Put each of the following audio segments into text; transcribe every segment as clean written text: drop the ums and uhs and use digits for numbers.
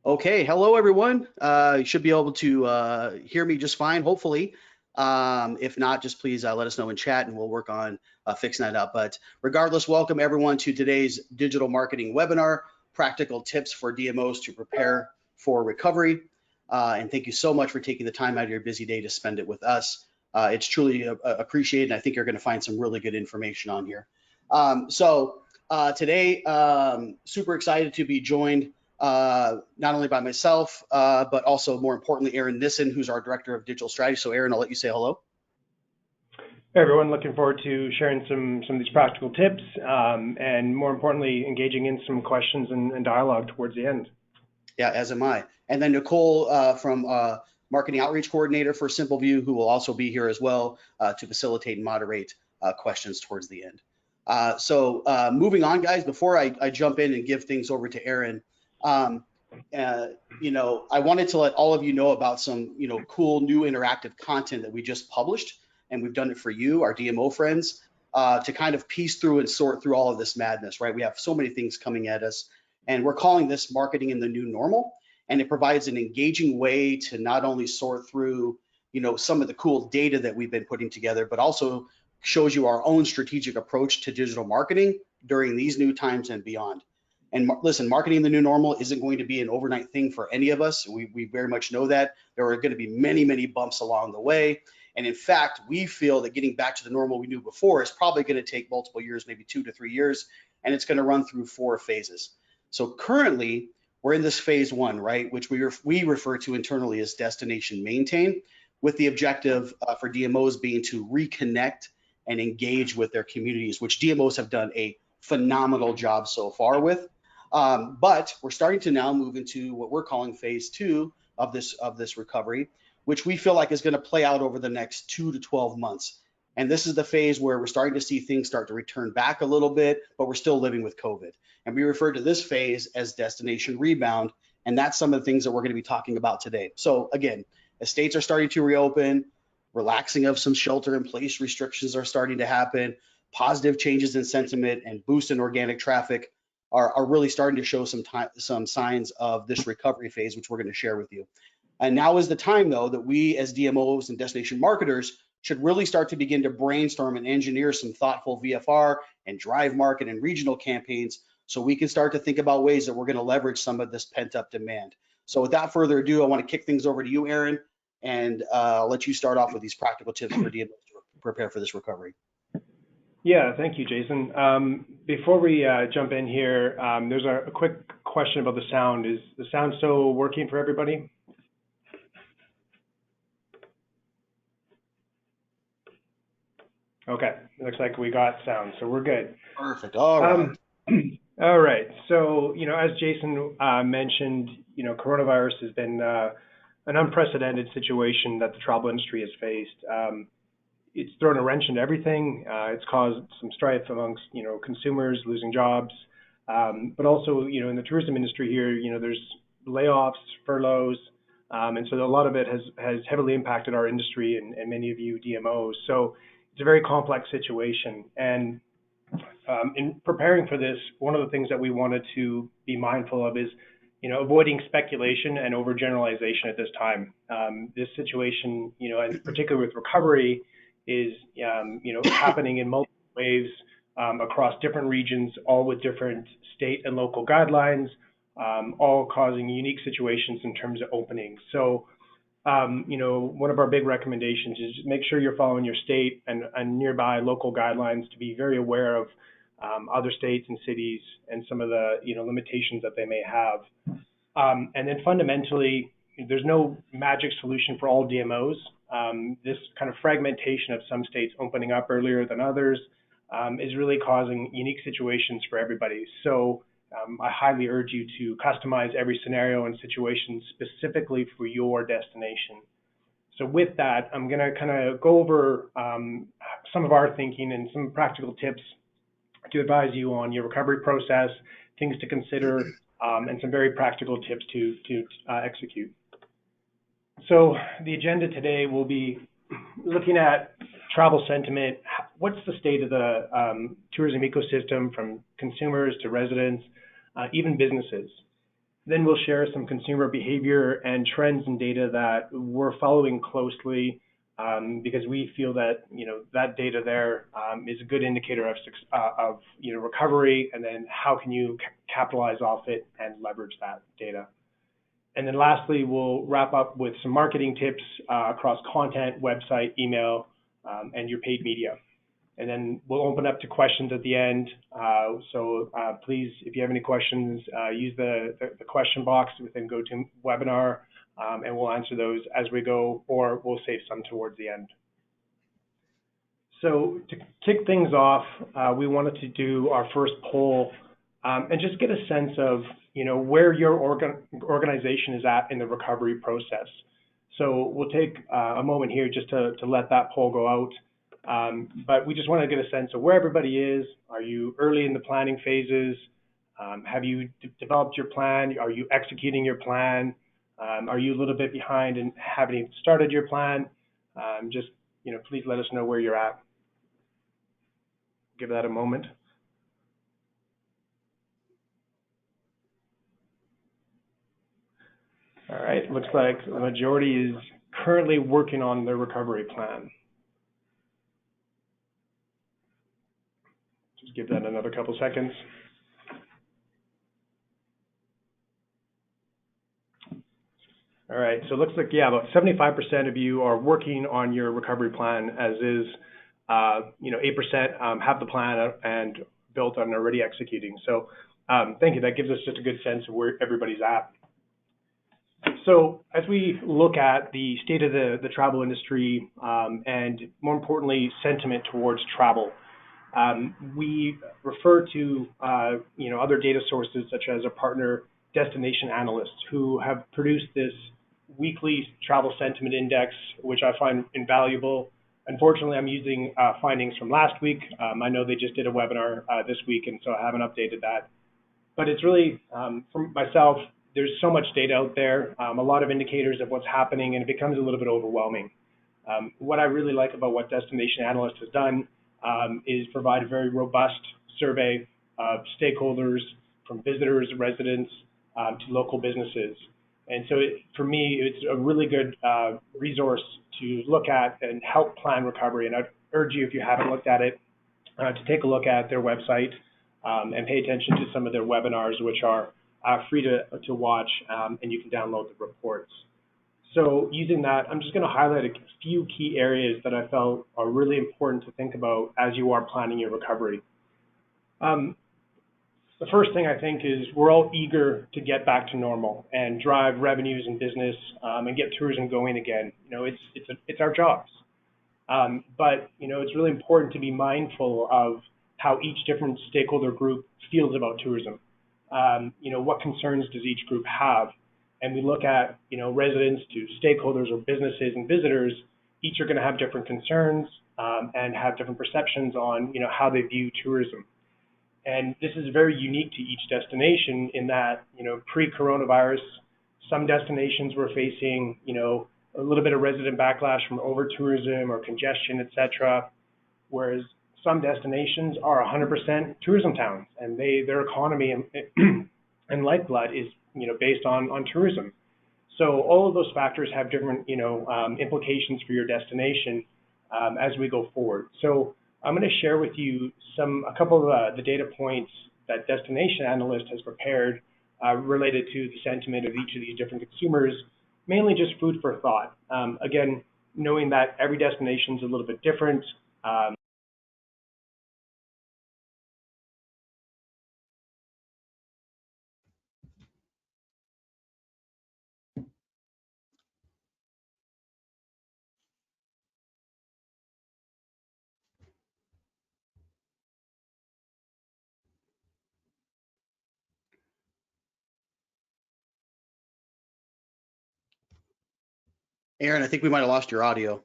Okay, hello everyone. You should be able to hear me just fine, hopefully. If not, just please let us know in chat and we'll work on fixing that up. But regardless, welcome everyone to today's digital marketing webinar, practical tips for DMOs to prepare for recovery. And thank you so much for taking the time out of your busy day to spend it with us. It's truly appreciated, and I think you're going to find some really good information on here. Today, super excited to be joined not only by myself, but also more importantly, Aaron Nissen, who's our Director of Digital Strategy. So Aaron, I'll let you say hello. Hey everyone, looking forward to sharing some of these practical tips and more importantly, engaging in some questions and dialogue towards the end. Yeah, as am I. And then Nicole from Marketing Outreach Coordinator for SimpleView, who will also be here as well to facilitate and moderate questions towards the end. Moving on, guys, before I jump in and give things over to Aaron, I wanted to let all of you know about some, cool new interactive content that we just published, and we've done it for you, our DMO friends, to kind of piece through and sort through all of this madness, right? We have so many things coming at us, and we're calling this marketing in the new normal, and it provides an engaging way to not only sort through, some of the cool data that we've been putting together, but also shows you our own strategic approach to digital marketing during these new times and beyond. And listen, marketing the new normal isn't going to be an overnight thing for any of us. We very much know that. There are going to be many, many bumps along the way. And in fact, we feel that getting back to the normal we knew before is probably going to take multiple years, maybe 2 to 3 years, and it's going to run through 4 phases. So currently, we're in this phase 1, right, which we refer to internally as destination maintain, with the objective for DMOs being to reconnect and engage with their communities, which DMOs have done a phenomenal job so far with. But we're starting to now move into what we're calling phase 2 of this recovery, which we feel like is going to play out over the next 2 to 12 months. And this is the phase where we're starting to see things start to return back a little bit, but we're still living with COVID. And we refer to this phase as destination rebound. And that's some of the things that we're going to be talking about today. So again, as states are starting to reopen, relaxing of some shelter in place restrictions are starting to happen, positive changes in sentiment and boost in organic traffic are really starting to show some signs of this recovery phase, which we're going to share with you. And now is the time, though, that we as DMOs and destination marketers should really start to begin to brainstorm and engineer some thoughtful VFR and drive market and regional campaigns so we can start to think about ways that we're going to leverage some of this pent-up demand. So without further ado, I want to kick things over to you, Aaron, and I'll let you start off with these practical tips for DMOs to prepare for this recovery. Yeah, thank you, Jason. Before we jump in here, there's a quick question about the sound. Is the sound still working for everybody? Okay, looks like we got sound, so we're good. Perfect. All right. All right. So, as Jason mentioned, coronavirus has been an unprecedented situation that the travel industry has faced. It's thrown a wrench into everything. It's caused some strife amongst, consumers losing jobs, but also, in the tourism industry here, there's layoffs, furloughs, and so a lot of it has heavily impacted our industry and many of you DMOs. So it's a very complex situation. And in preparing for this, one of the things that we wanted to be mindful of is, avoiding speculation and overgeneralization at this time. This situation, and particularly with recovery, is happening in multiple waves across different regions, all with different state and local guidelines, all causing unique situations in terms of openings. So, one of our big recommendations is make sure you're following your state and nearby local guidelines to be very aware of other states and cities and some of the limitations that they may have. And then fundamentally, there's no magic solution for all DMOs. This kind of fragmentation of some states opening up earlier than others is really causing unique situations for everybody. So I highly urge you to customize every scenario and situation specifically for your destination. So with that, I'm going to kind of go over some of our thinking and some practical tips to advise you on your recovery process, things to consider, and some very practical tips to execute. So the agenda today will be looking at travel sentiment. What's the state of the tourism ecosystem, from consumers to residents, even businesses? Then we'll share some consumer behavior and trends and data that we're following closely, because we feel that that data there is a good indicator of recovery, and then how can you capitalize off it and leverage that data. And then lastly, we'll wrap up with some marketing tips across content, website, email, and your paid media. And then we'll open up to questions at the end. So please, if you have any questions, use the question box within GoToWebinar, and we'll answer those as we go, or we'll save some towards the end. So to kick things off, we wanted to do our first poll and just get a sense of where your organization is at in the recovery process. So we'll take a moment here just to let that poll go out. But we just want to get a sense of where everybody is. Are you early in the planning phases? Have you developed your plan? Are you executing your plan? Are you a little bit behind and haven't even started your plan? Just please let us know where you're at. Give that a moment. All right, looks like the majority is currently working on their recovery plan. Just give that another couple seconds. All right, so it looks like, yeah, about 75% of you are working on your recovery plan, as is, 8% have the plan and built and already executing. So thank you, that gives us just a good sense of where everybody's at. So as we look at the state of the travel industry, and more importantly, sentiment towards travel, we refer to other data sources such as our partner destination analysts, who have produced this weekly travel sentiment index, which I find invaluable. Unfortunately, I'm using findings from last week. I know they just did a webinar this week, and so I haven't updated that. But it's really, for myself, there's so much data out there, a lot of indicators of what's happening, and it becomes a little bit overwhelming. What I really like about what Destination Analyst has done is provide a very robust survey of stakeholders, from visitors, residents, to local businesses. And so for me, it's a really good resource to look at and help plan recovery. And I'd urge you, if you haven't looked at it, to take a look at their website and pay attention to some of their webinars, which are free to watch, and you can download the reports. So using that, I'm just going to highlight a few key areas that I felt are really important to think about as you are planning your recovery. The first thing I think is we're all eager to get back to normal and drive revenues and business and get tourism going again. It's our jobs. But it's really important to be mindful of how each different stakeholder group feels about tourism. What concerns does each group have? And we look at, residents to stakeholders or businesses and visitors, each are going to have different concerns and have different perceptions on, how they view tourism. And this is very unique to each destination in that, pre-coronavirus, some destinations were facing, a little bit of resident backlash from over-tourism or congestion, et cetera, whereas some destinations are 100% tourism towns, and their economy and lifeblood is, based on tourism. So all of those factors have different, implications for your destination as we go forward. So I'm going to share with you a couple of the data points that Destination Analyst has prepared related to the sentiment of each of these different consumers, mainly just food for thought. Again, knowing that every destination is a little bit different. Aaron, I think we might have lost your audio.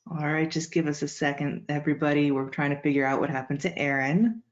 All right, just give us a second, everybody. We're trying to figure out what happened to Aaron.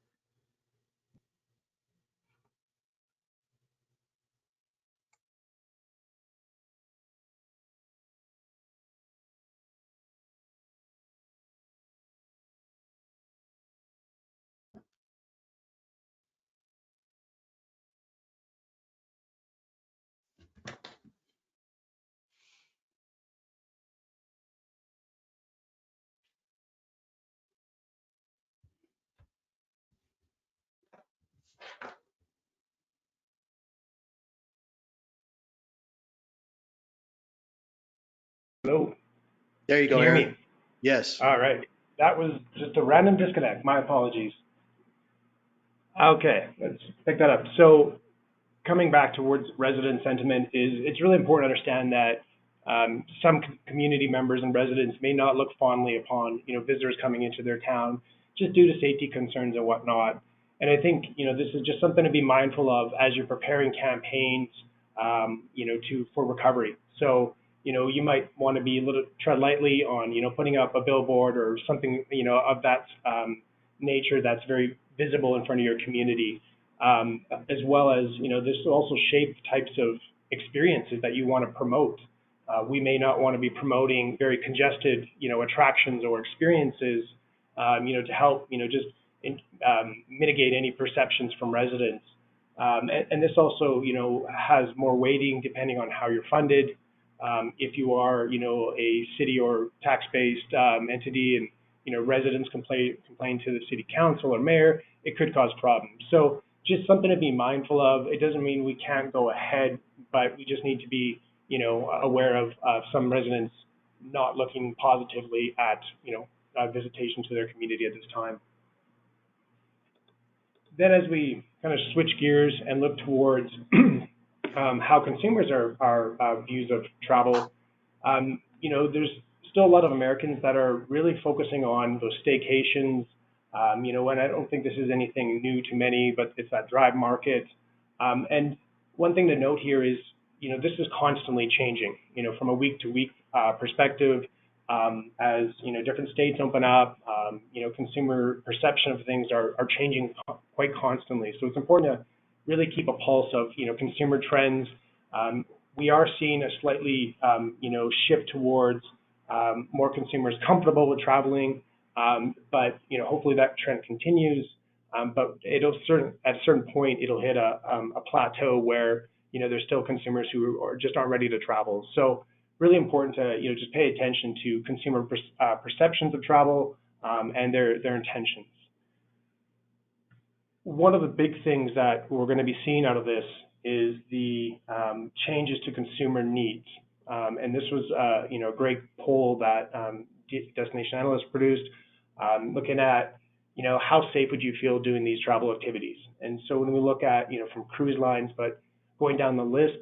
Hello. There you Can go, you hear Aaron. me? Yes. All right. That was just a random disconnect. My apologies. Okay, let's pick that up. So coming back towards resident sentiment is it's really important to understand that some community members and residents may not look fondly upon visitors coming into their town just due to safety concerns and whatnot. And I think this is just something to be mindful of as you're preparing campaigns for recovery. So you might want to be a little tread lightly on putting up a billboard or something of that nature that's very visible in front of your community, as well as this will also shape the types of experiences that you want to promote. We may not want to be promoting very congested attractions or experiences to help just mitigate any perceptions from residents. And this also has more weighting depending on how you're funded. If you are a city or tax-based entity and residents complain to the city council or mayor, it could cause problems. So just something to be mindful of. It doesn't mean we can't go ahead, but we just need to be aware of some residents not looking positively at visitation to their community at this time. Then as we kind of switch gears and look towards how consumers are views of travel, there's still a lot of Americans that are really focusing on those staycations. And I don't think this is anything new to many, but it's that drive market. And one thing to note here is, this is constantly changing, from a week to week perspective. As different states open up, consumer perception of things are changing quite constantly. So it's important to really keep a pulse of consumer trends. We are seeing a slightly shift towards more consumers comfortable with traveling, but hopefully that trend continues. But at a certain point it'll hit a plateau where there's still consumers who aren't ready to travel. So really important to just pay attention to consumer perceptions of travel and their intentions. One of the big things that we're going to be seeing out of this is the changes to consumer needs. And this was a great poll that Destination Analyst produced, looking at how safe would you feel doing these travel activities. And so when we look at from cruise lines, but going down the list,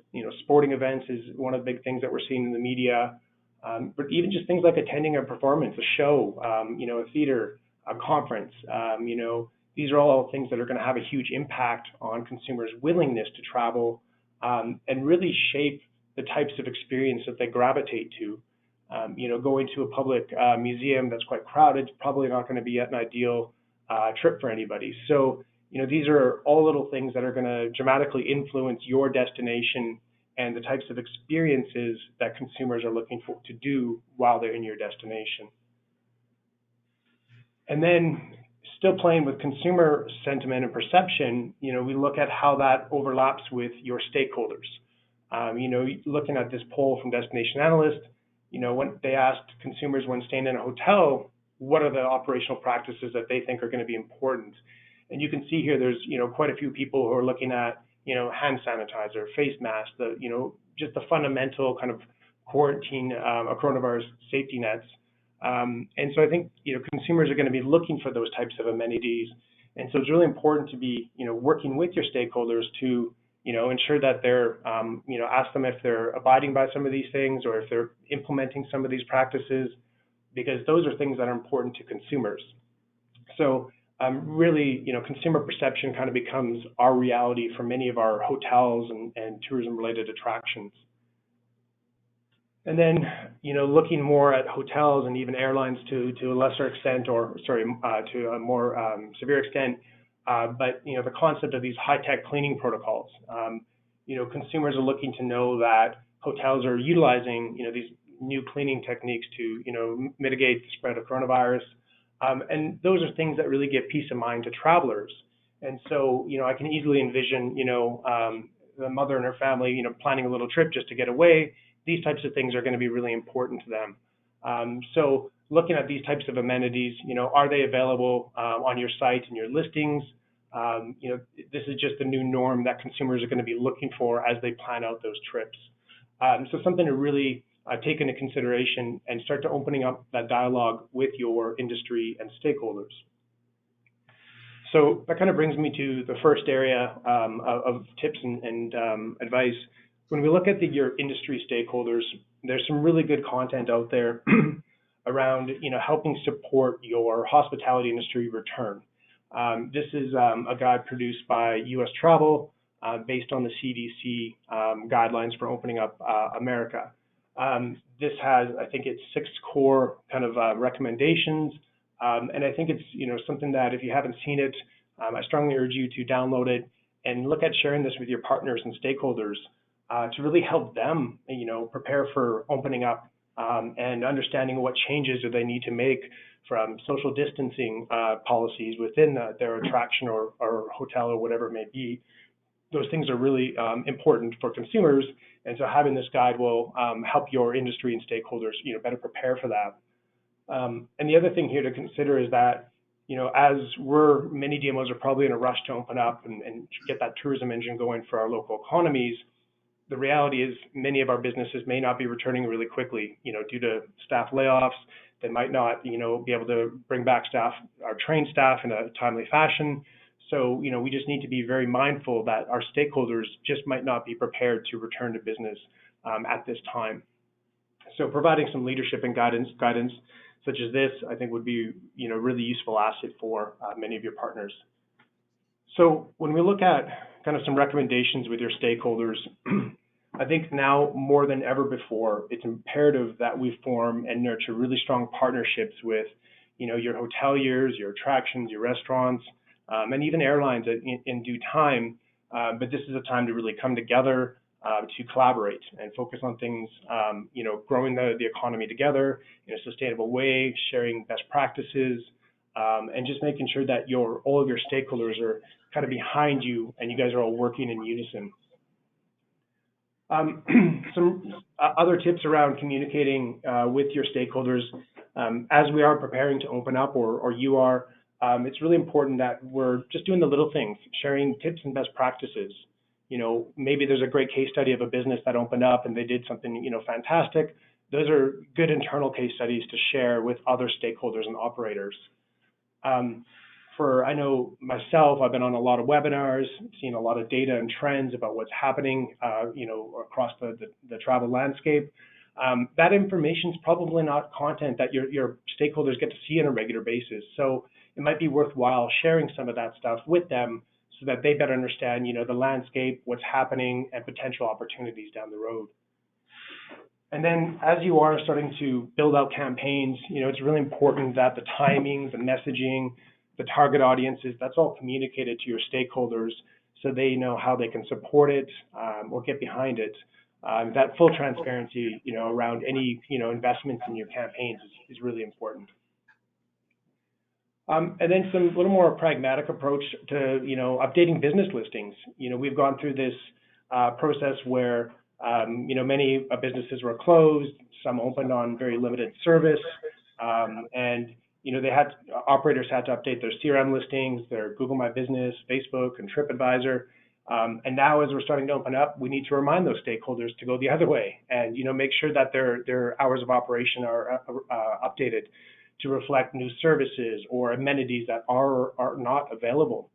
sporting events is one of the big things that we're seeing in the media. But even just things like attending a performance, a show, a theater, a conference, these are all things that are going to have a huge impact on consumers' willingness to travel and really shape the types of experience that they gravitate to. Going to a public museum that's quite crowded is probably not going to be an ideal trip for anybody. So, these are all little things that are going to dramatically influence your destination and the types of experiences that consumers are looking for to do while they're in your destination. And then still playing with consumer sentiment and perception, we look at how that overlaps with your stakeholders. Looking at this poll from Destination Analyst, when they asked consumers when staying in a hotel, what are the operational practices that they think are going to be important? And you can see here there's quite a few people who are looking at hand sanitizer, face mask, just the fundamental kind of quarantine coronavirus safety nets. And so I think consumers are going to be looking for those types of amenities, and so it's really important to be working with your stakeholders to ensure that they're ask them if they're abiding by some of these things or if they're implementing some of these practices, because those are things that are important to consumers. So really, consumer perception kind of becomes our reality for many of our hotels and tourism-related attractions. And then looking more at hotels and even airlines to a lesser extent, or sorry, to a more severe extent. But the concept of these high-tech cleaning protocols. Consumers are looking to know that hotels are utilizing these new cleaning techniques to mitigate the spread of coronavirus, and those are things that really give peace of mind to travelers. And so I can easily envision the mother and her family planning a little trip just to get away. These types of things are going to be really important to them. So looking at these types of amenities, are they available on your site and your listings? This is just the new norm that consumers are going to be looking for as they plan out those trips. So something to really take into consideration and start to opening up that dialogue with your industry and stakeholders. So that kind of brings me to the first area of tips and advice. When we look at your industry stakeholders, there's some really good content out there around helping support your hospitality industry return. This is a guide produced by U.S. Travel based on the CDC guidelines for opening up America. This has, I think it's 6 core kind of recommendations. And I think it's something that if you haven't seen it, I strongly urge you to download it and look at sharing this with your partners and stakeholders to really help them prepare for opening up and understanding what changes do they need to make from social distancing policies within their attraction or hotel or whatever it may be. Those things are really important for consumers, and so having this guide will help your industry and stakeholders better prepare for that. And the other thing here to consider is that, as many DMOs are probably in a rush to open up and get that tourism engine going for our local economies, the reality is many of our businesses may not be returning really quickly, due to staff layoffs. They might not, be able to bring back our trained staff in a timely fashion. So, we just need to be very mindful that our stakeholders just might not be prepared to return to business at this time. So providing some leadership and guidance such as this, I think would be, really useful asset for many of your partners. So when we look at kind of some recommendations with your stakeholders, I think now more than ever before, it's imperative that we form and nurture really strong partnerships with, your hoteliers, your attractions, your restaurants, and even airlines in due time. But this is a time to really come together to collaborate and focus on things, growing the economy together in a sustainable way, sharing best practices, and just making sure that all of your stakeholders are kind of behind you and you guys are all working in unison. Some other tips around communicating with your stakeholders as we are preparing to open up, or you are. It's really important that we're just doing the little things, sharing tips and best practices. Maybe there's a great case study of a business that opened up and they did something, fantastic. Those are good internal case studies to share with other stakeholders and operators. I know myself, I've been on a lot of webinars, seen a lot of data and trends about what's happening, across the travel landscape. That information is probably not content that your stakeholders get to see on a regular basis. So it might be worthwhile sharing some of that stuff with them so that they better understand, the landscape, what's happening, and potential opportunities down the road. And then as you are starting to build out campaigns, it's really important that the timing, the messaging, the target audiences, that's all communicated to your stakeholders so they know how they can support it or get behind it. That full transparency, around any, investments in your campaigns is really important. And then some little more pragmatic approach to, updating business listings. We've gone through this process where, many businesses were closed, some opened on very limited service, and operators had to update their CRM listings, their Google My Business, Facebook, and TripAdvisor. And now as we're starting to open up, we need to remind those stakeholders to go the other way and, make sure that their hours of operation are updated to reflect new services or amenities that are not available.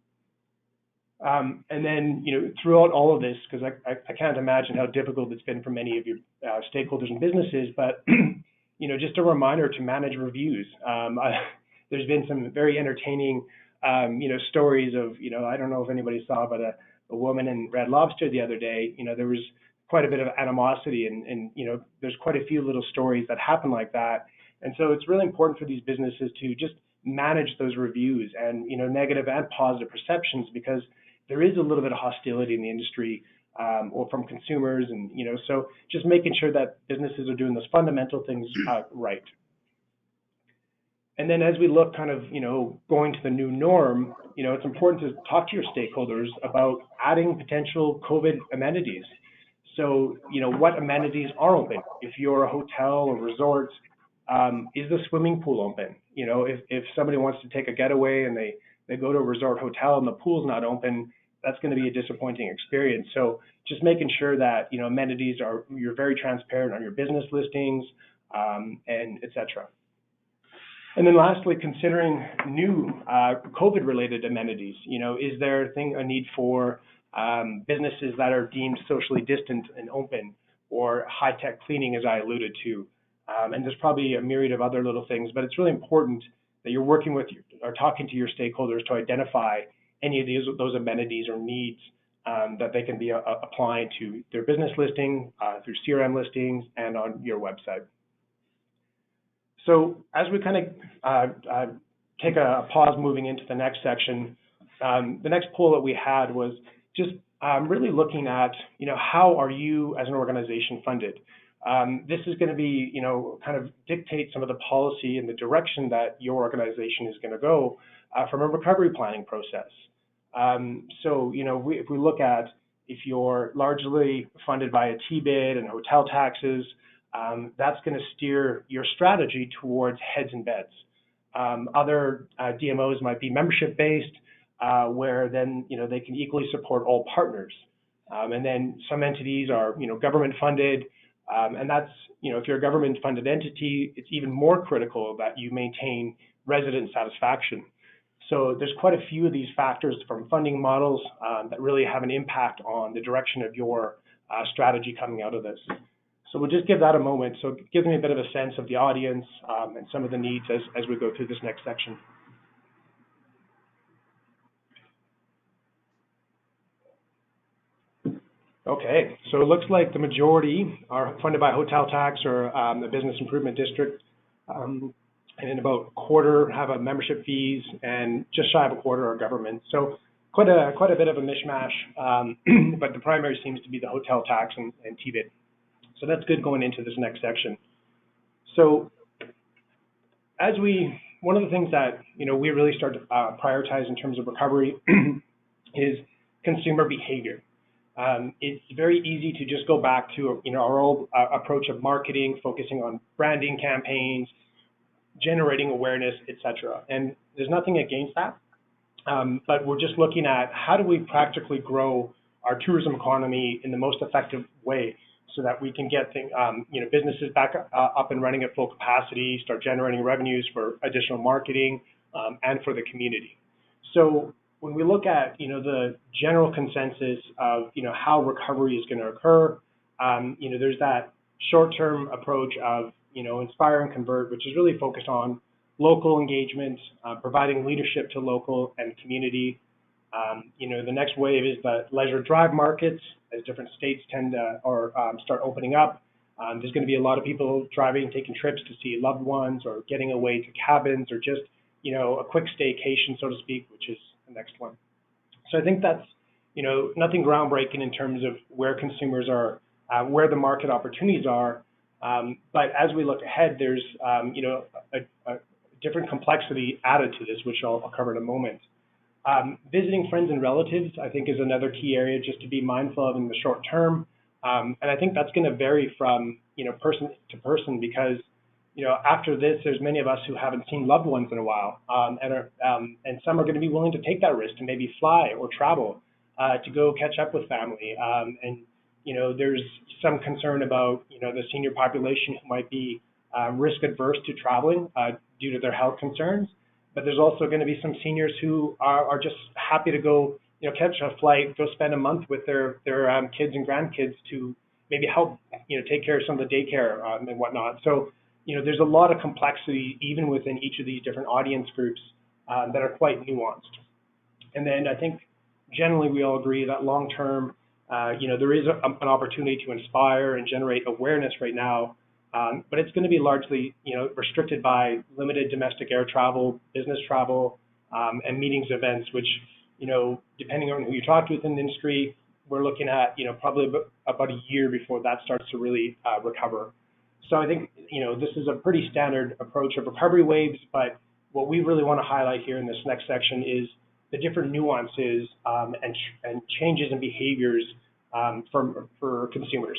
And then, throughout all of this, because I can't imagine how difficult it's been for many of your stakeholders and businesses, but, just a reminder to manage reviews. There's been some very entertaining, stories of, I don't know if anybody saw, but a woman in Red Lobster the other day, there was quite a bit of animosity, and there's quite a few little stories that happen like that. And so it's really important for these businesses to just manage those reviews and negative and positive perceptions, because there is a little bit of hostility in the industry, or from consumers, and so just making sure that businesses are doing those fundamental things right. And then as we look kind of going to the new norm, it's important to talk to your stakeholders about adding potential COVID amenities. So what amenities are open? If you're a hotel or resort, is the swimming pool open? If somebody wants to take a getaway and they go to a resort hotel and the pool's not open, that's going to be a disappointing experience. So just making sure that amenities you're very transparent on your business listings, and etc. And then lastly, considering new COVID-related amenities. Is there a need for businesses that are deemed socially distant and open, or high-tech cleaning, as I alluded to? And there's probably a myriad of other little things, but it's really important that you're working with or talking to your stakeholders to identify any of those amenities or needs that they can be applying to their business listing, through CRM listings, and on your website. So as we kind of take a pause moving into the next section, the next poll that we had was just really looking at, how are you as an organization funded? This is going to be, kind of dictate some of the policy and the direction that your organization is going to go from a recovery planning process. So, if we look at, if you're largely funded by a T-bid and hotel taxes, that's going to steer your strategy towards heads and beds. Other DMOs might be membership-based, where then they can equally support all partners. And then some entities are government-funded, and that's if you're a government-funded entity, it's even more critical that you maintain resident satisfaction. So there's quite a few of these factors from funding models that really have an impact on the direction of your strategy coming out of this. So we'll just give that a moment. So it gives me a bit of a sense of the audience and some of the needs as we go through this next section. Okay, so it looks like the majority are funded by hotel tax or the business improvement district, and then about a quarter have a membership fees, and just shy of a quarter are government. So quite a bit of a mishmash, but the primary seems to be the hotel tax and TBID. So that's good going into this next section. So one of the things that we really start to prioritize in terms of recovery is consumer behavior. It's very easy to just go back to our old approach of marketing, focusing on branding campaigns, generating awareness, etc. And there's nothing against that, but we're just looking at how do we practically grow our tourism economy in the most effective way, so that we can get businesses back up and running at full capacity, start generating revenues for additional marketing, and for the community. So when we look at the general consensus of how recovery is going to occur, there's that short-term approach of inspire and convert, which is really focused on local engagement, providing leadership to local and community. The next wave is the leisure drive markets, as different states tend to start opening up. There's going to be a lot of people driving, taking trips to see loved ones, or getting away to cabins, or just a quick staycation, so to speak, which is the next one. So I think that's nothing groundbreaking in terms of where consumers are, where the market opportunities are. But as we look ahead, there's a different complexity added to this, which I'll cover in a moment. Visiting friends and relatives, I think, is another key area just to be mindful of in the short term. And I think that's going to vary from, person to person, because, after this, there's many of us who haven't seen loved ones in a while, and some are going to be willing to take that risk to maybe fly or travel to go catch up with family. And there's some concern about, the senior population who might be risk adverse to traveling due to their health concerns. But there's also going to be some seniors who are just happy to go, catch a flight, go spend a month with their kids and grandkids to maybe help, take care of some of the daycare and whatnot. So, there's a lot of complexity even within each of these different audience groups that are quite nuanced. And then I think generally we all agree that long-term there is an opportunity to inspire and generate awareness right now, but it's going to be largely, restricted by limited domestic air travel, business travel, and meetings events, which, depending on who you talk to within the industry, we're looking at, probably about a year before that starts to really recover. So I think, this is a pretty standard approach of recovery waves, but what we really want to highlight here in this next section is the different nuances and changes in behaviors for consumers.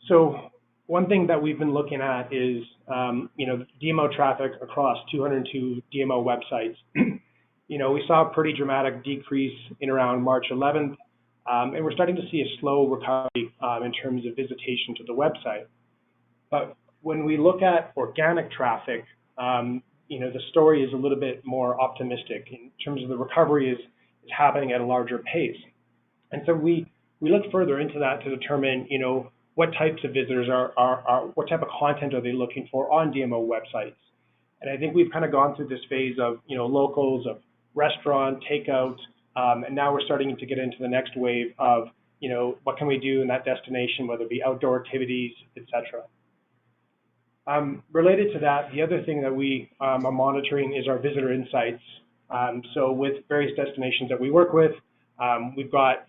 So one thing that we've been looking at is, DMO traffic across 202 DMO websites. We saw a pretty dramatic decrease in around March 11th, and we're starting to see a slow recovery in terms of visitation to the website. But when we look at organic traffic, the story is a little bit more optimistic in terms of the recovery is happening at a larger pace. And so we look further into that to determine, what types of visitors what type of content are they looking for on DMO websites. And I think we've kind of gone through this phase of, locals, of restaurant, takeout, and now we're starting to get into the next wave of, what can we do in that destination, whether it be outdoor activities, etc. Related to that, the other thing that we are monitoring is our visitor insights. So with various destinations that we work with, we've got,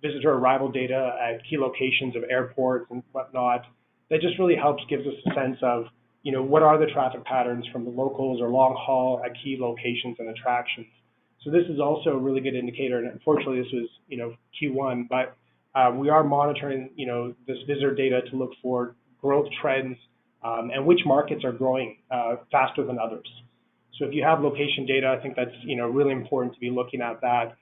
visitor arrival data at key locations of airports and whatnot. That just really helps, gives us a sense of, what are the traffic patterns from the locals or long haul at key locations and attractions. So this is also a really good indicator, and unfortunately this was, Q1, but we are monitoring, this visitor data to look for growth trends and which markets are growing faster than others. So if you have location data, I think that's, really important to be looking at that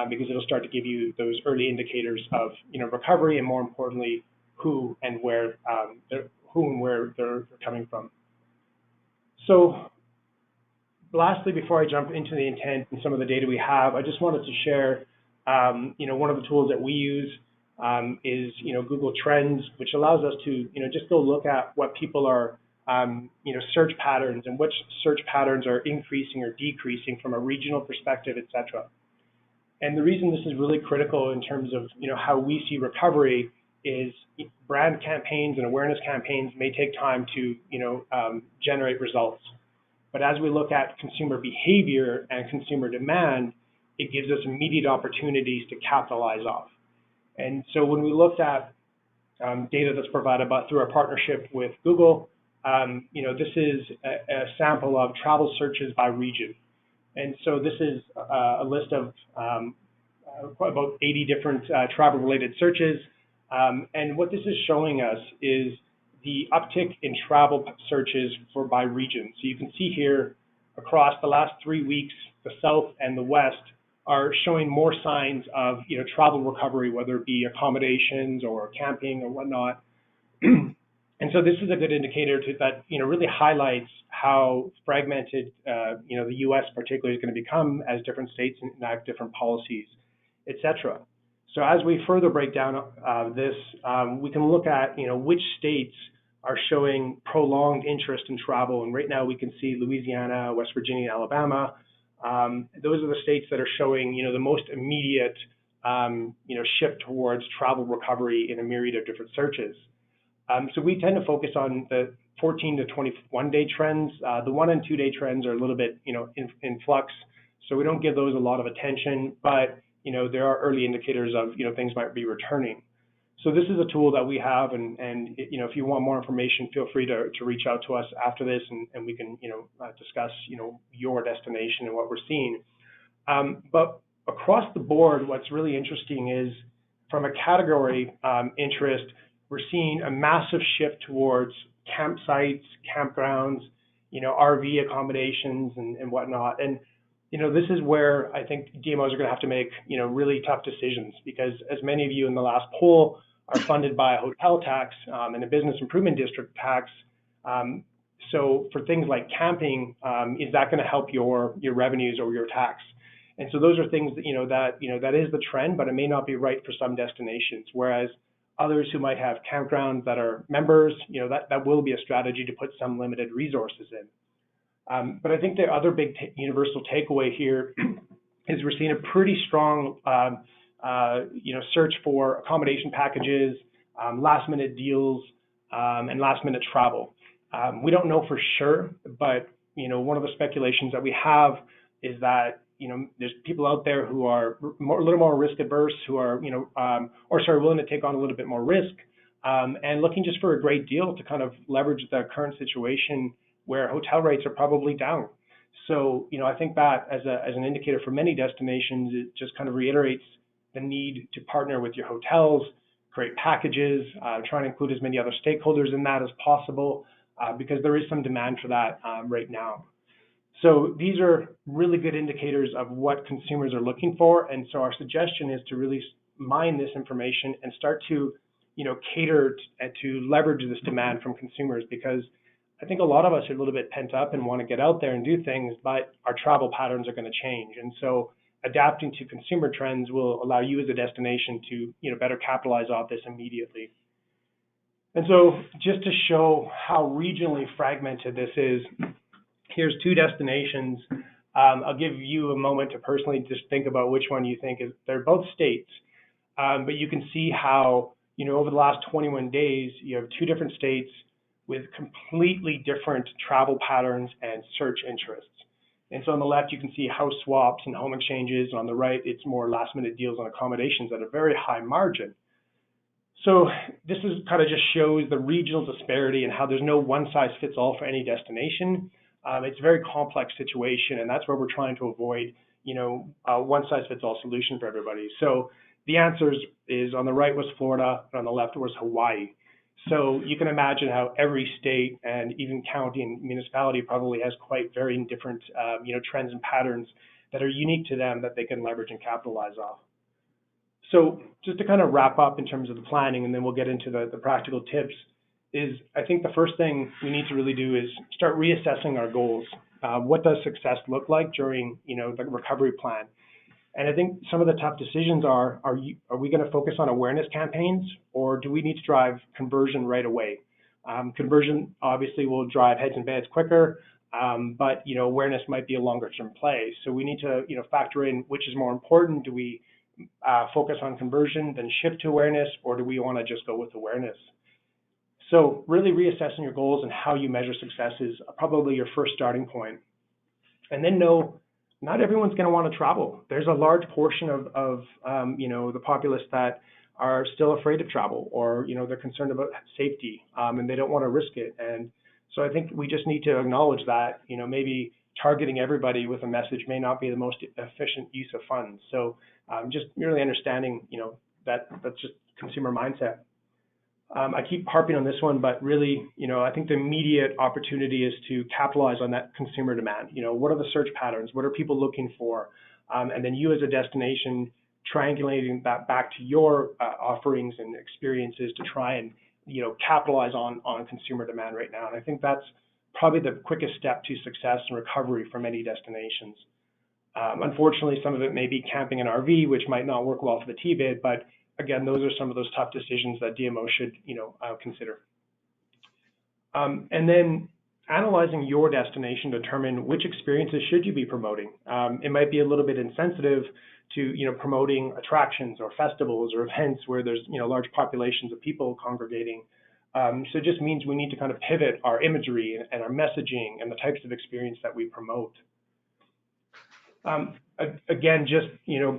because it'll start to give you those early indicators of, recovery, and more importantly, who and where they're coming from. So lastly, before I jump into the intent and some of the data we have, I just wanted to share, one of the tools that we use is, Google Trends, which allows us to, just go look at what people are, search patterns and which search patterns are increasing or decreasing from a regional perspective, et cetera. And the reason this is really critical in terms of, how we see recovery is brand campaigns and awareness campaigns may take time to, generate results. But as we look at consumer behavior and consumer demand, it gives us immediate opportunities to capitalize off. And so when we looked at data that's provided through our partnership with Google, this is a sample of travel searches by region. And so this is a list of about 80 different travel-related searches. And what this is showing us is the uptick in travel searches by region. So you can see here across the last 3 weeks, the South and the West are showing more signs of travel recovery, whether it be accommodations or camping or whatnot. And so this is a good indicator that really highlights how fragmented the U.S. particularly is going to become as different states enact different policies, et cetera. So as we further break down this, we can look at which states are showing prolonged interest in travel. And right now we can see Louisiana, West Virginia, Alabama. Those are the states that are showing the most immediate shift towards travel recovery in a myriad of different searches. So we tend to focus on the 14 to 21 day trends. The 1 and 2 day trends are a little bit in flux, so we don't give those a lot of attention. But there are early indicators of things might be returning. So this is a tool that we have, and if you want more information, feel free to reach out to us after this, and we can discuss your destination and what we're seeing. But across the board, what's really interesting is from a category interest, we're seeing a massive shift towards campsites, campgrounds, RV accommodations and whatnot. And this is where I think DMOs are going to have to make really tough decisions, because as many of you in the last poll are funded by a hotel tax and a business improvement district tax. So for things like camping, is that going to help your revenues or your tax? And so those are things that that is the trend, but it may not be right for some destinations. Whereas others who might have campgrounds that are members, that will be a strategy to put some limited resources in. But I think the other big universal takeaway here is we're seeing a pretty strong search for accommodation packages, last minute deals, and last minute travel. We don't know for sure, but one of the speculations that we have is that there's people out there who are a little more risk adverse, who are willing to take on a little bit more risk, and looking just for a great deal to kind of leverage the current situation where hotel rates are probably down. So I think that as an indicator for many destinations, it just kind of reiterates the need to partner with your hotels, create packages, try and include as many other stakeholders in that as possible, because there is some demand for that right now. So these are really good indicators of what consumers are looking for. And so our suggestion is to really mine this information and start to, cater to leverage this demand from consumers, because I think a lot of us are a little bit pent up and want to get out there and do things, but our travel patterns are going to change. And so adapting to consumer trends will allow you as a destination to, better capitalize off this immediately. And so just to show how regionally fragmented this is, here's two destinations. I'll give you a moment to personally just think about which one you think is. They're both states, but you can see how, over the last 21 days, you have two different states with completely different travel patterns and search interests. And so on the left, you can see house swaps and home exchanges. On the right, it's more last minute deals on accommodations at a very high margin. So this is kind of just shows the regional disparity and how there's no one size fits all for any destination. It's a very complex situation, and that's where we're trying to avoid, a one size fits all solution for everybody. So the answers is on the right was Florida, and on the left was Hawaii. So you can imagine how every state and even county and municipality probably has quite varying different, trends and patterns that are unique to them that they can leverage and capitalize off. So just to kind of wrap up in terms of the planning, and then we'll get into the practical tips, is I think the first thing we need to really do is start reassessing our goals. What does success look like during, the recovery plan? And I think some of the tough decisions are we going to focus on awareness campaigns, or do we need to drive conversion right away? Conversion obviously will drive heads and beds quicker, but awareness might be a longer term play. So we need to factor in which is more important. Do we focus on conversion, then shift to awareness, or do we want to just go with awareness? So really reassessing your goals and how you measure success is probably your first starting point. And then know not everyone's going to want to travel. There's a large portion of the populace that are still afraid of travel, or they're concerned about safety, and they don't want to risk it. And so I think we just need to acknowledge that maybe targeting everybody with a message may not be the most efficient use of funds. So just really understanding that's just consumer mindset. I keep harping on this one, but really, I think the immediate opportunity is to capitalize on that consumer demand. What are the search patterns? What are people looking for? And then you as a destination, triangulating that back to your offerings and experiences to try and, capitalize on consumer demand right now. And I think that's probably the quickest step to success and recovery for many destinations. Unfortunately, some of it may be camping and RV, which might not work well for the TBID, but again, those are some of those tough decisions that DMO should, consider. And then analyzing your destination to determine which experiences should you be promoting. It might be a little bit insensitive to, promoting attractions or festivals or events where there's, large populations of people congregating. So it just means we need to kind of pivot our imagery and our messaging and the types of experience that we promote. Again, just,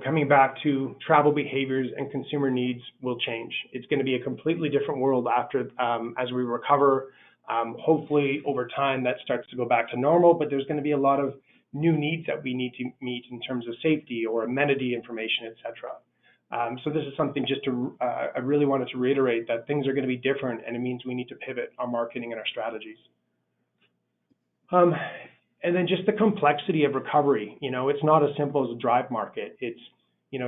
coming back to travel behaviors and consumer needs will change. It's going to be a completely different world after, as we recover. Hopefully over time that starts to go back to normal, but there's going to be a lot of new needs that we need to meet in terms of safety or amenity information, et cetera. So this is something just to, I really wanted to reiterate that things are going to be different, and it means we need to pivot our marketing and our strategies. And then just the complexity of recovery. It's not as simple as a drive market. It's,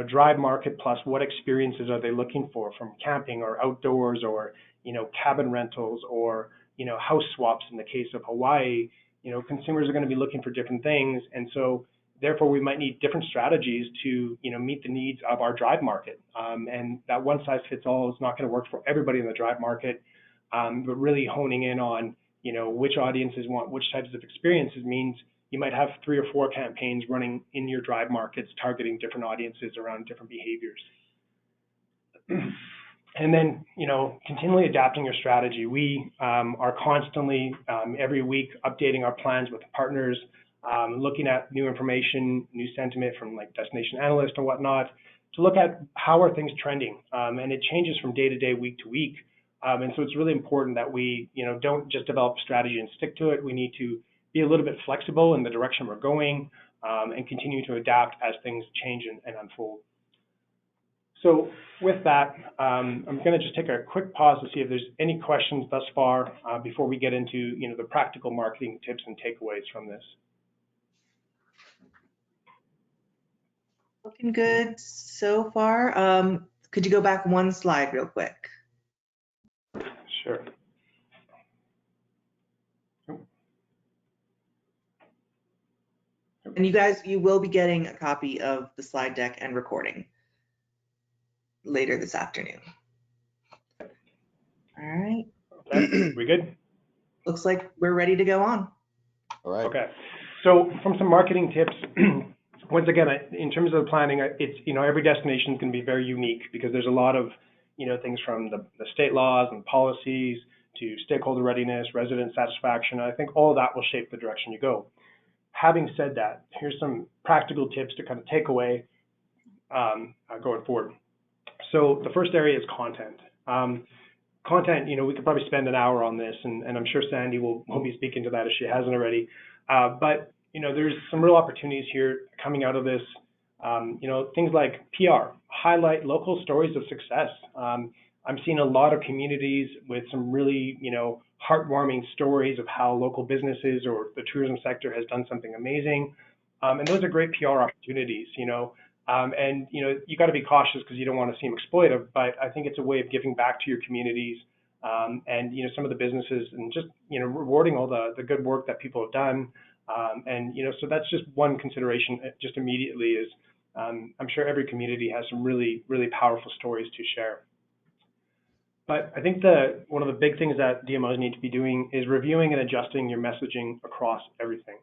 drive market plus what experiences are they looking for from camping or outdoors or, cabin rentals or, house swaps in the case of Hawaii. Consumers are going to be looking for different things. And so therefore we might need different strategies to, meet the needs of our drive market. And that one size fits all is not going to work for everybody in the drive market, but really honing in on which audiences want which types of experiences means you might have 3 or 4 campaigns running in your drive markets targeting different audiences around different behaviors. And then, continually adapting your strategy. We are constantly, every week, updating our plans with partners, looking at new information, new sentiment from like destination analysts and whatnot, to look at how are things trending. And it changes from day to day, week to week. And so it's really important that we, don't just develop a strategy and stick to it. We need to be a little bit flexible in the direction we're going, and continue to adapt as things change and unfold. So with that, I'm going to just take a quick pause to see if there's any questions thus far before we get into the practical marketing tips and takeaways from this. Looking good so far. Could you go back one slide real quick? Sure. And you guys, you will be getting a copy of the slide deck and recording later this afternoon. All right. Okay. We good? Looks like we're ready to go on. All right. Okay. So from some marketing tips, once again, in terms of the planning, it's, every destination is going to be very unique because there's a lot of, things from the state laws and policies to stakeholder readiness, resident satisfaction. I think all of that will shape the direction you go. Having said that, here's some practical tips to kind of take away going forward. So the first area is content. Content, we could probably spend an hour on this, and I'm sure Sandy will be speaking to that if she hasn't already. But there's some real opportunities here coming out of this. Things like PR, highlight local stories of success. I'm seeing a lot of communities with some really, heartwarming stories of how local businesses or the tourism sector has done something amazing. And those are great PR opportunities, and you got to be cautious because you don't want to seem exploitive, but I think it's a way of giving back to your communities, and some of the businesses, and just rewarding all the good work that people have done. And so that's just one consideration just immediately is I'm sure every community has some really, really powerful stories to share. But I think one of the big things that DMOs need to be doing is reviewing and adjusting your messaging across everything.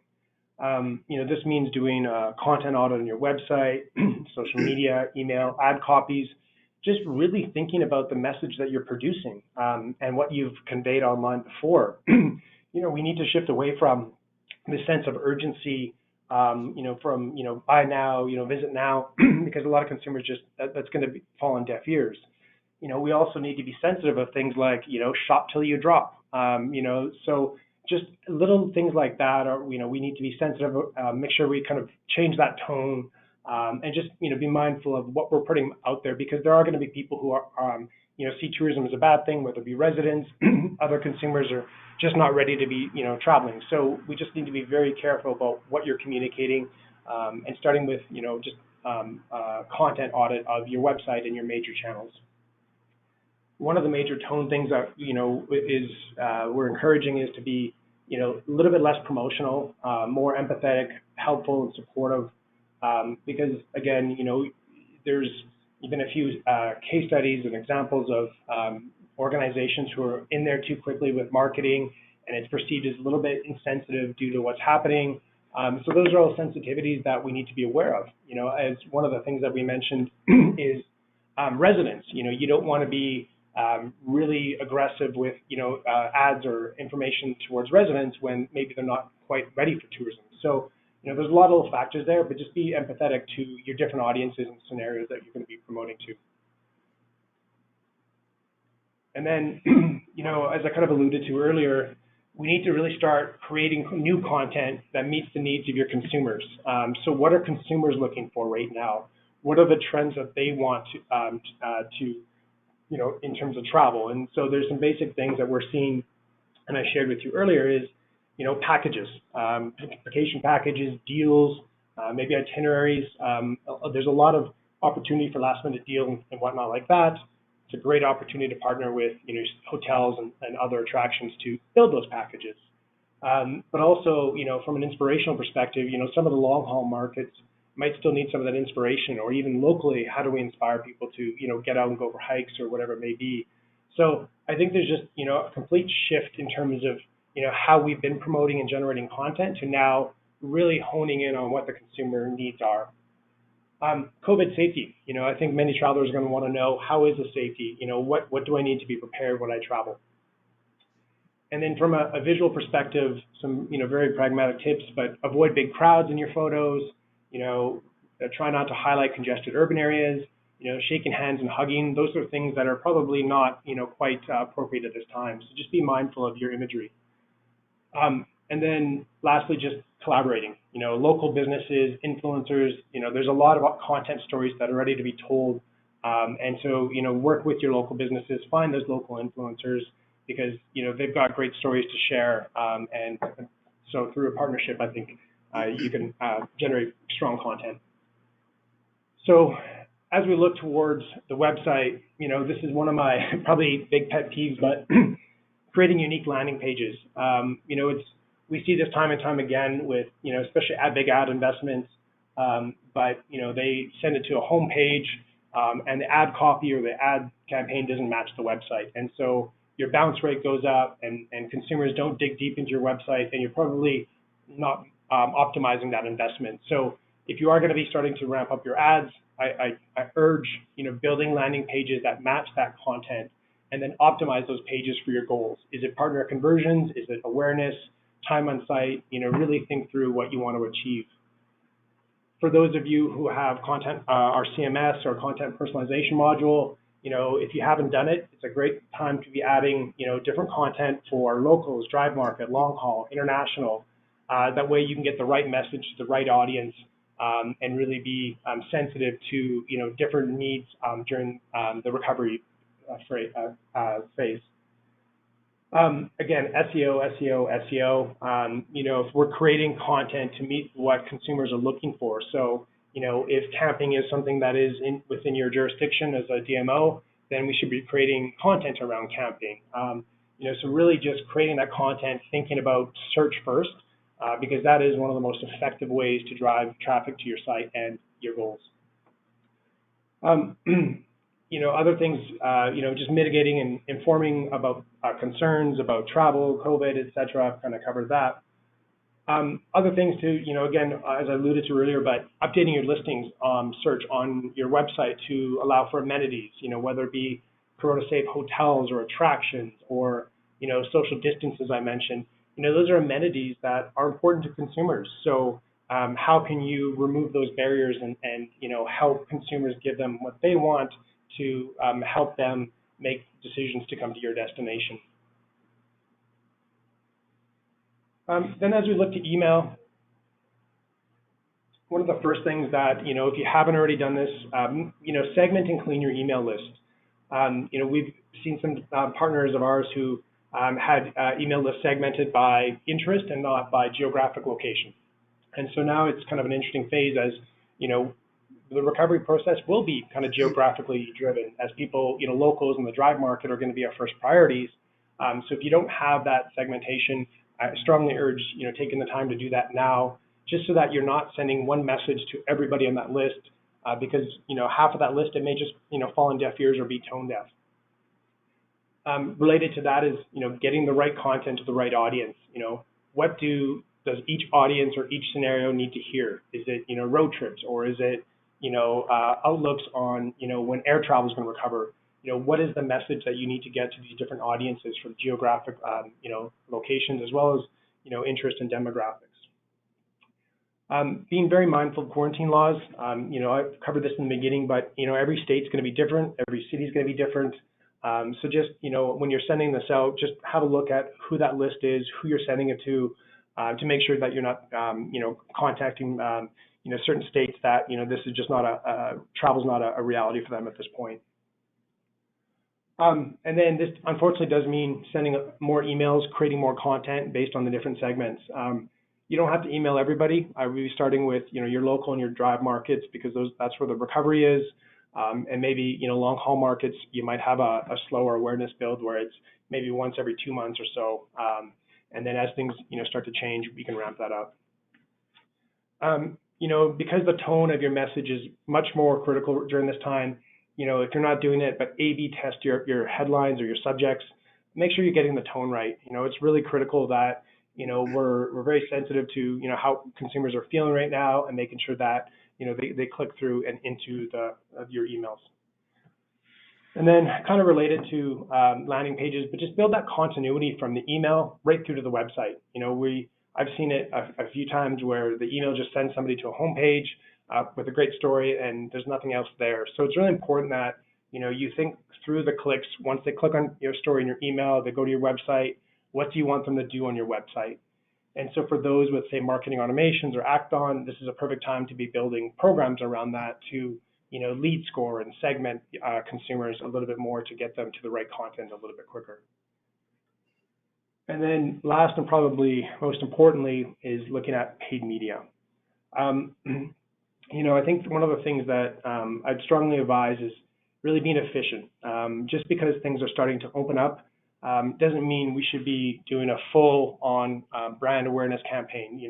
This means doing a content audit on your website, social media, email, ad copies, just really thinking about the message that you're producing, and what you've conveyed online before. We need to shift away from this sense of urgency, from, buy now, visit now, because a lot of consumers that's going to fall on deaf ears. We also need to be sensitive of things like, shop till you drop, so just little things like that, or, we need to be sensitive, make sure we kind of change that tone, and just, be mindful of what we're putting out there, because there are going to be people who are, see tourism as a bad thing, whether it be residents, other consumers are just not ready to be, traveling. So we just need to be very careful about what you're communicating, and starting with, just content audit of your website and your major channels. One of the major tone things that, is we're encouraging is to be, a little bit less promotional, more empathetic, helpful, and supportive, because again, there's been a few case studies and examples of organizations who are in there too quickly with marketing, and it's perceived as a little bit insensitive due to what's happening. So those are all sensitivities that we need to be aware of. As one of the things that we mentioned is residents. You don't want to be really aggressive with, ads or information towards residents when maybe they're not quite ready for tourism. So, there's a lot of little factors there, but just be empathetic to your different audiences and scenarios that you're going to be promoting to. And then, as I kind of alluded to earlier, we need to really start creating new content that meets the needs of your consumers. So what are consumers looking for right now? What are the trends that they want to in terms of travel? And so there's some basic things that we're seeing, and I shared with you earlier, is, packages, vacation packages, deals, maybe itineraries. There's a lot of opportunity for last minute deals and whatnot like that. It's a great opportunity to partner with, hotels and other attractions to build those packages. But also, from an inspirational perspective, some of the long haul markets might still need some of that inspiration, or even locally, how do we inspire people to, get out and go for hikes or whatever it may be. So I think there's just, a complete shift in terms of, how we've been promoting and generating content to now really honing in on what the consumer needs are. COVID safety. I think many travelers are going to want to know, how is the safety? What do I need to be prepared when I travel? And then from a visual perspective, some very pragmatic tips, but avoid big crowds in your photos. Try not to highlight congested urban areas. Shaking hands and hugging. Those are things that are probably not quite appropriate at this time. So just be mindful of your imagery. And then lastly, just collaborating. Local businesses, influencers. There's a lot of content stories that are ready to be told. And so work with your local businesses. Find those local influencers, because they've got great stories to share, and so through a partnership, I think you can generate strong content. So as we look towards the website, this is one of my probably big pet peeves, but creating unique landing pages. We see this time and time again with especially big ad investments, but they send it to a home page, and the ad copy or the ad campaign doesn't match the website, and so your bounce rate goes up, and consumers don't dig deep into your website, and you're probably not optimizing that investment. So if you are going to be starting to ramp up your ads, I urge building landing pages that match that content, and then optimize those pages for your goals. Is it partner conversions? Is it awareness? Time on site? Really think through what you want to achieve. For those of you who have content, our CMS or content personalization module, if you haven't done it, it's a great time to be adding, different content for locals, drive market, long haul, international. That way you can get the right message to the right audience, and really be sensitive to, different needs during the recovery phase. Again, SEO. If we're creating content to meet what consumers are looking for. So, if camping is something that is within your jurisdiction as a DMO, then we should be creating content around camping. So really just creating that content, thinking about search first, because that is one of the most effective ways to drive traffic to your site and your goals. Other things, just mitigating and informing about concerns about travel, COVID, et cetera. I've kind of covered that. Other things too, again, as I alluded to earlier, but updating your listings search on your website to allow for amenities, whether it be Corona-safe hotels or attractions or, social distance, as I mentioned. Those are amenities that are important to consumers. So how can you remove those barriers and help consumers, give them what they want to help them make decisions to come to your destination? Then as we look to email, one of the first things that, if you haven't already done this, segment and clean your email list. We've seen some partners of ours who had email lists segmented by interest and not by geographic location. And so now it's kind of an interesting phase as, the recovery process will be kind of geographically driven as people, locals in the drive market are going to be our first priorities. So if you don't have that segmentation, I strongly urge, taking the time to do that now, just so that you're not sending one message to everybody on that list, because, half of that list, it may just, fall on deaf ears or be tone deaf. Related to that is, getting the right content to the right audience. What does each audience or each scenario need to hear? Is it, road trips, or is it, outlooks on, when air travel is going to recover? What is the message that you need to get to these different audiences from geographic, locations, as well as, interest and demographics. Being very mindful of quarantine laws. I've covered this in the beginning, but, every state's going to be different. Every city's going to be different. So just, when you're sending this out, just have a look at who that list is, who you're sending it to make sure that you're not, contacting, certain states that, this is just not travel's not a reality for them at this point. And then this unfortunately does mean sending more emails, creating more content based on the different segments. You don't have to email everybody. I would be starting with, your local and your drive markets, because that's where the recovery is. And maybe, long haul markets, you might have a slower awareness build where it's maybe once every 2 months or so. And then as things, start to change, we can ramp that up. Because the tone of your message is much more critical during this time, if you're not doing it, but A/B test your headlines or your subjects, make sure you're getting the tone right. It's really critical that, we're very sensitive to, how consumers are feeling right now, and making sure that, they click through and into your emails. And then kind of related to landing pages, but just build that continuity from the email right through to the website. I've seen it a few times where the email just sends somebody to a homepage with a great story and there's nothing else there. So it's really important that you think through the clicks. Once they click on your story in your email, they go to your website. What do you want them to do on your website? And so for those with, say, marketing automations or Act-On, this is a perfect time to be building programs around that to lead score and segment consumers a little bit more to get them to the right content a little bit quicker. And then last and probably most importantly is looking at paid media. I think one of the things that I'd strongly advise is really being efficient. Just because things are starting to open up doesn't mean we should be doing a full-on brand awareness campaign.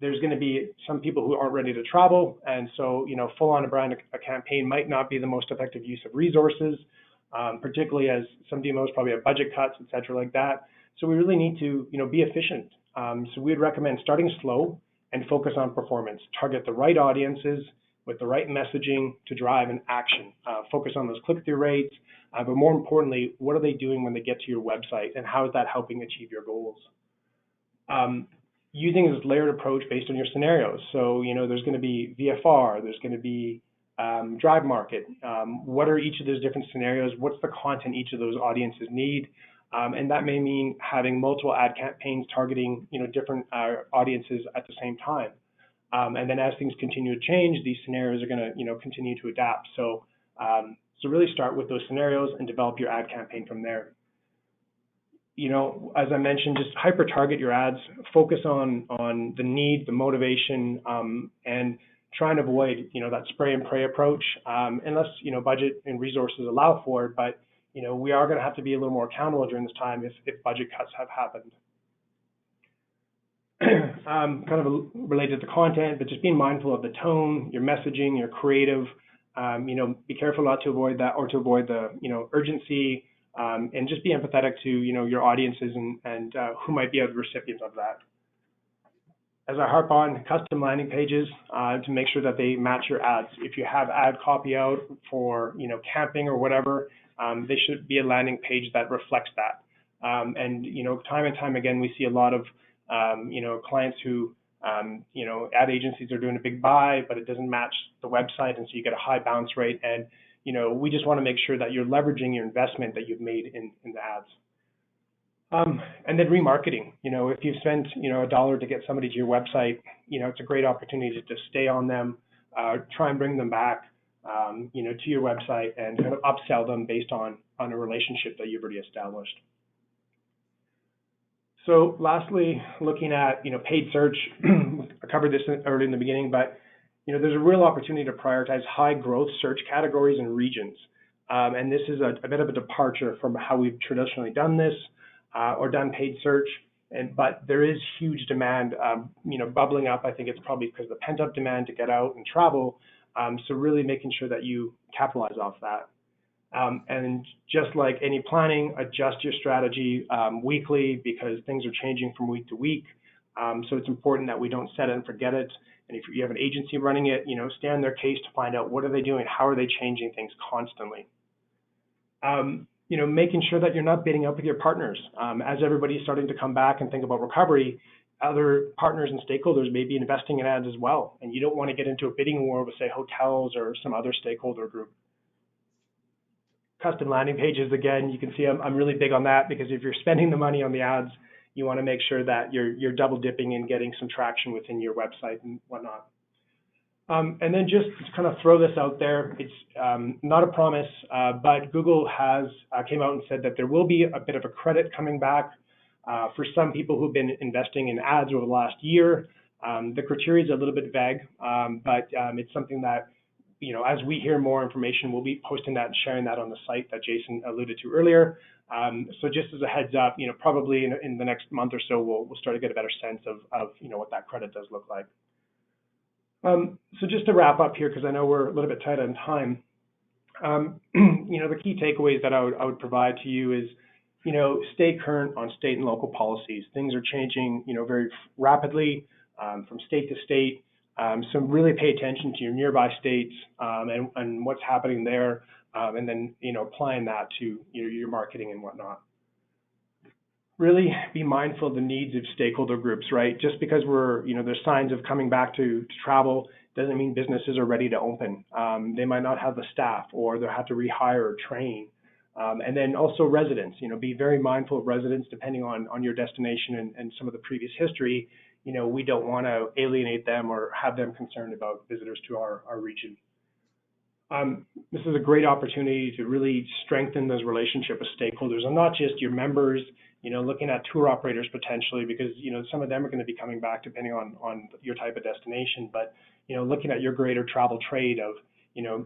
There's going to be some people who aren't ready to travel, and so full-on a campaign might not be the most effective use of resources, particularly as some DMOs probably have budget cuts, et cetera, like that. So we really need to be efficient. So we'd recommend starting slow and focus on performance. Target the right audiences with the right messaging to drive an action. Focus on those click-through rates, but more importantly, what are they doing when they get to your website, and how is that helping achieve your goals? Using this layered approach based on your scenarios. So, there's going to be VFR, there's going to be drive market. What are each of those different scenarios? What's the content each of those audiences need? And that may mean having multiple ad campaigns targeting, different audiences at the same time. And then as things continue to change, these scenarios are going to, continue to adapt. So really start with those scenarios and develop your ad campaign from there. As I mentioned, just hyper target your ads, focus on the need, the motivation, and try and avoid, that spray and pray approach, unless, budget and resources allow for it. But, we are going to have to be a little more accountable during this time if budget cuts have happened. Kind of related to content, but just being mindful of the tone, your messaging, your creative, be careful not to avoid that or to avoid the, urgency, and just be empathetic to, your audiences and who might be the recipients of that. As I harp on, custom landing pages to make sure that they match your ads. If you have ad copy out for, camping or whatever, they should be a landing page that reflects that. And, time and time again, we see a lot of, clients who, ad agencies are doing a big buy, but it doesn't match the website, and so you get a high bounce rate. And, we just want to make sure that you're leveraging your investment that you've made in the ads. And then remarketing. If you've spent, $1 to get somebody to your website, it's a great opportunity to stay on them, try and bring them back, to your website and kind of upsell them based on a relationship that you've already established. So lastly, looking at, paid search, I covered this early in the beginning, but, there's a real opportunity to prioritize high growth search categories and regions. And this is a bit of a departure from how we've traditionally done this or done paid search. But there is huge demand, bubbling up. I think it's probably because of the pent up demand to get out and travel. So really making sure that you capitalize off that. And just like any planning, adjust your strategy weekly because things are changing from week to week. So it's important that we don't set it and forget it. And if you have an agency running it, stay on their case to find out what are they doing, how are they changing things constantly. Making sure that you're not bidding up with your partners. As everybody's starting to come back and think about recovery, other partners and stakeholders may be investing in ads as well. And you don't want to get into a bidding war with, say, hotels or some other stakeholder group. Custom landing pages, again, you can see I'm really big on that because if you're spending the money on the ads, you want to make sure that you're double dipping and getting some traction within your website and whatnot. And then just to kind of throw this out there, it's not a promise, but Google has came out and said that there will be a bit of a credit coming back for some people who've been investing in ads over the last year. The criteria is a little bit vague, but it's something that, as we hear more information, we'll be posting that and sharing that on the site that Jason alluded to earlier. So just as a heads up, probably in the next month or so, we'll start to get a better sense of what that credit does look like. So just to wrap up here, because I know we're a little bit tight on time, the key takeaways that I would provide to you is, stay current on state and local policies. Things are changing, very rapidly from state to state. So really pay attention to your nearby states and what's happening there, and then applying that to your marketing and whatnot. Really be mindful of the needs of stakeholder groups, right? Just because there's signs of coming back to travel doesn't mean businesses are ready to open. They might not have the staff, or they'll have to rehire or train. And then also residents, be very mindful of residents depending on your destination and some of the previous history. We don't want to alienate them or have them concerned about visitors to our region. This is a great opportunity to really strengthen those relationships with stakeholders, and not just your members, looking at tour operators potentially, because, some of them are going to be coming back depending on your type of destination, but, looking at your greater travel trade of,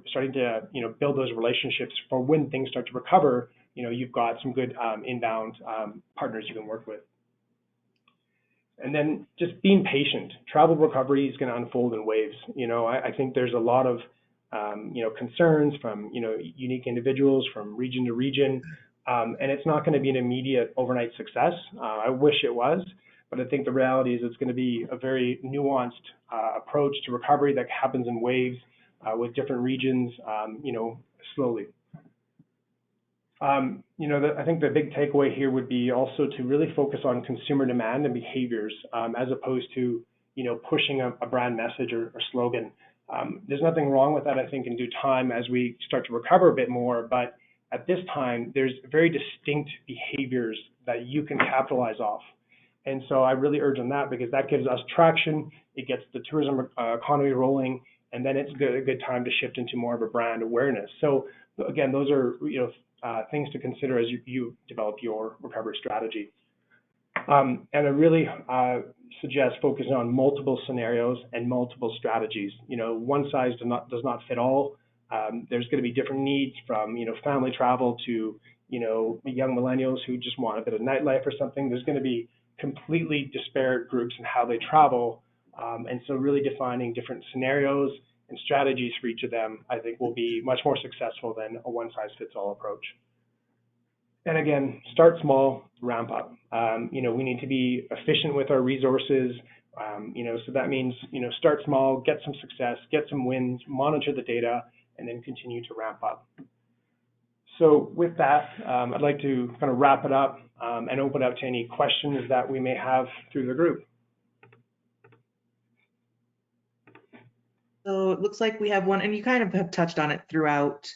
starting to, build those relationships for when things start to recover, you've got some good inbound partners you can work with. And then just being patient. Travel recovery is going to unfold in waves. I think there's a lot of concerns from unique individuals from region to region, and it's not going to be an immediate overnight success. I wish it was, but I think the reality is it's going to be a very nuanced approach to recovery that happens in waves with different regions, slowly. I think the big takeaway here would be also to really focus on consumer demand and behaviors, as opposed to pushing a brand message or slogan. There's nothing wrong with that, I think, in due time as we start to recover a bit more, but at this time, there's very distinct behaviors that you can capitalize off. And so I really urge on that, because that gives us traction, it gets the tourism economy rolling, and then it's a good time to shift into more of a brand awareness. So again, those are things to consider as you develop your recovery strategy. And I really suggest focusing on multiple scenarios and multiple strategies. One size does not fit all. There's going to be different needs, from family travel to young millennials who just want a bit of nightlife or something. There's going to be completely disparate groups in how they travel, and so really defining different scenarios and strategies for each of them, I think, will be much more successful than a one-size-fits-all approach. And again, start small, ramp up. We need to be efficient with our resources. So that means, start small, get some success, get some wins, monitor the data, and then continue to ramp up. So with that, I'd like to kind of wrap it up and open up to any questions that we may have through the group. So it looks like we have one, and you kind of have touched on it throughout,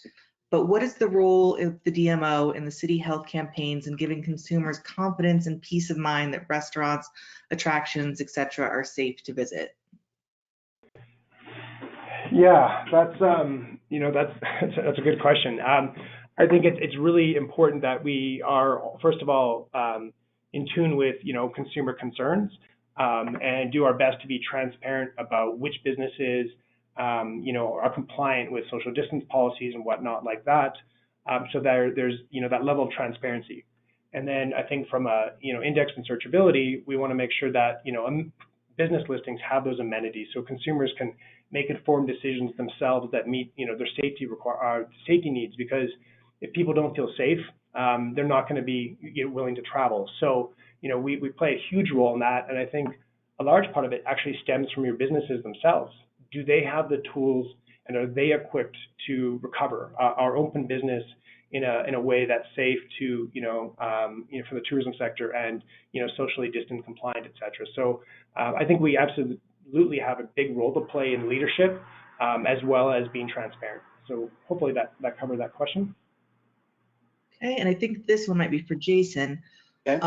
but what is the role of the DMO in the city health campaigns and giving consumers confidence and peace of mind that restaurants, attractions, etc., are safe to visit? Yeah, that's that's a good question. I think it's really important that we are, first of all, in tune with consumer concerns, and do our best to be transparent about which businesses are compliant with social distance policies and whatnot like that, so there's that level of transparency. And then I think from a index and searchability, we want to make sure that business listings have those amenities, so consumers can make informed decisions themselves that meet their safety needs. Because if people don't feel safe, they're not going to be willing to travel. So we play a huge role in that, and I think a large part of it actually stems from your businesses themselves. Do they have the tools, and are they equipped to recover our open business in a way that's safe to for the tourism sector and socially distant, compliant, etc. So I think we absolutely have a big role to play in leadership, as well as being transparent. So hopefully that covered that question. Okay, and I think this one might be for Jason. Okay.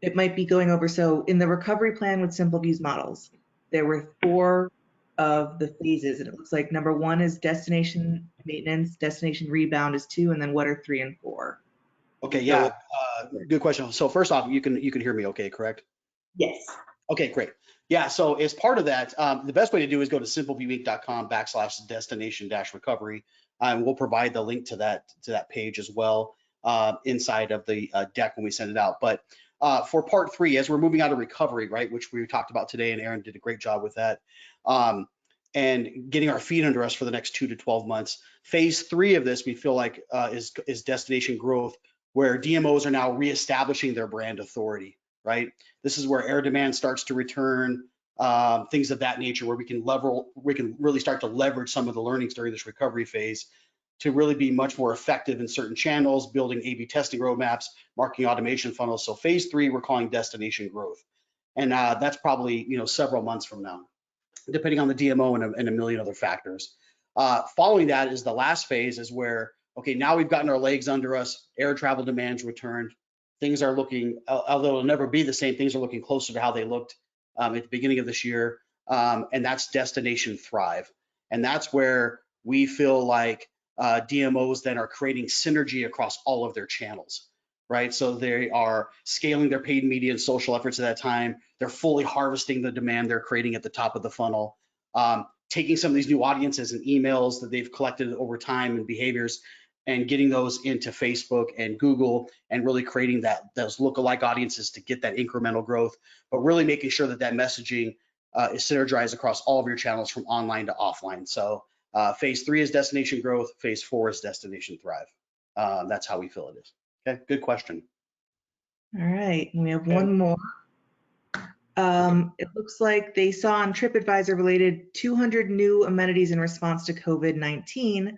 It might be going over, so in the recovery plan with simple views models, there were 4 of the phases, and it looks like number 1 is destination maintenance, destination rebound is 2, and then what are 3 and 4? Okay, yeah, good question. So first off, you can hear me okay, correct? Yes. Okay, great. Yeah, so as part of that, the best way to do is go to simpleviewinc.com/destination-recovery, and we'll provide the link to that page as well inside of the deck when we send it out. But for part 3, as we're moving out of recovery, right, which we talked about today, and Aaron did a great job with that, and getting our feet under us for the next 2 to 12 months. Phase 3 of this, we feel like is destination growth, where DMOs are now reestablishing their brand authority, right? This is where air demand starts to return. things of that nature, where we can really start to leverage some of the learnings during this recovery phase to really be much more effective in certain channels, building A/B testing roadmaps, marketing automation funnels. So phase 3, we're calling destination growth. And that's probably, several months from now, depending on the DMO and a million other factors. Following that is the last phase, is where, okay, now we've gotten our legs under us, air travel demands returned. Things are looking, although it'll never be the same, things are looking closer to how they looked at the beginning of this year. And that's destination thrive. And that's where we feel like DMOs then are creating synergy across all of their channels, right? So they are scaling their paid media and social efforts at that time. They're fully harvesting the demand they're creating at the top of the funnel, taking some of these new audiences and emails that they've collected over time and behaviors, and getting those into Facebook and Google, and really creating those lookalike audiences to get that incremental growth, but really making sure that messaging is synergized across all of your channels from online to offline. So phase 3 is destination growth. Phase 4 is destination thrive. That's how we feel it is. Okay, good question. All right, we have one more. It looks like they saw on TripAdvisor related 200 new amenities in response to COVID-19.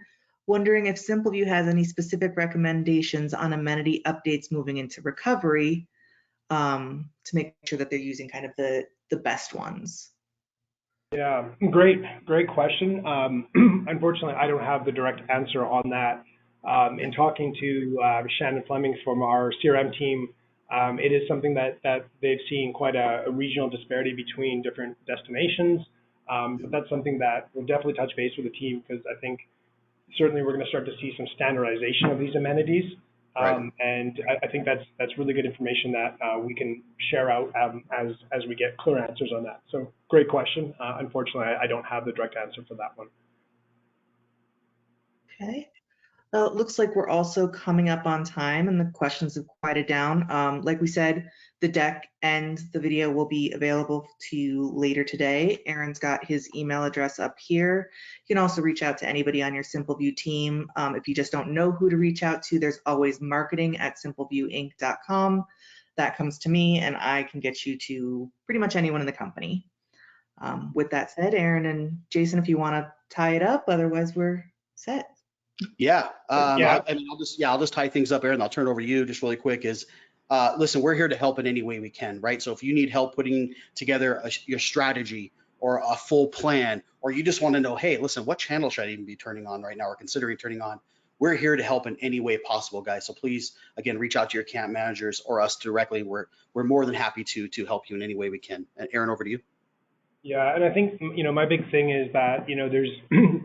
Wondering if SimpleView has any specific recommendations on amenity updates moving into recovery, to make sure that they're using kind of the best ones. Yeah, great question. Unfortunately, I don't have the direct answer on that. In talking to Shannon Fleming from our CRM team, it is something that they've seen quite a regional disparity between different destinations. But that's something that we'll definitely touch base with the team, because I think certainly we're going to start to see some standardization of these amenities. Right. And I think that's really good information that we can share out as we get clear answers on that. So great question. Unfortunately, I don't have the direct answer for that one. Okay. Well, it looks like we're also coming up on time and the questions have quieted down. Like we said, the deck and the video will be available to you later today. Aaron's got his email address up here. You can also reach out to anybody on your SimpleView team. If you just don't know who to reach out to, there's always marketing@simpleviewinc.com. That comes to me and I can get you to pretty much anyone in the company. With that said, Aaron and Jason, if you want to tie it up, otherwise we're set. Yeah. Yeah. I'll just tie things up, Aaron. I'll turn it over to you just really quick. Listen, we're here to help in any way we can, right? So if you need help putting together your strategy or a full plan, or you just want to know, hey, listen, what channel should I even be turning on right now or considering turning on? We're here to help in any way possible, guys. So please, again, reach out to your camp managers or us directly. We're more than happy to help you in any way we can. And Aaron, over to you. Yeah, and I think my big thing is that there's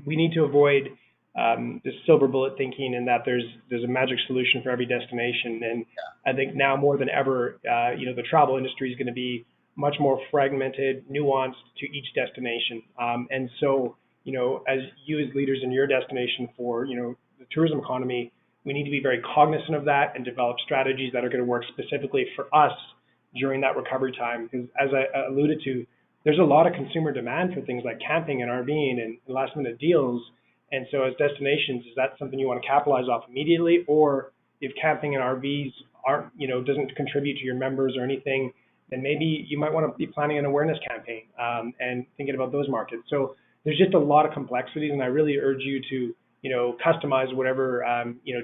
we need to avoid this silver bullet thinking, and that there's a magic solution for every destination. And I think now more than ever, the travel industry is going to be much more fragmented, nuanced to each destination. And so, as you as leaders in your destination for the tourism economy, we need to be very cognizant of that and develop strategies that are going to work specifically for us during that recovery time. Because as I alluded to, there's a lot of consumer demand for things like camping and RVing and last minute deals. And so as destinations, is that something you want to capitalize off immediately? Or if camping and RVs aren't, doesn't contribute to your members or anything, then maybe you might want to be planning an awareness campaign and thinking about those markets. So there's just a lot of complexities, and I really urge you to, customize whatever,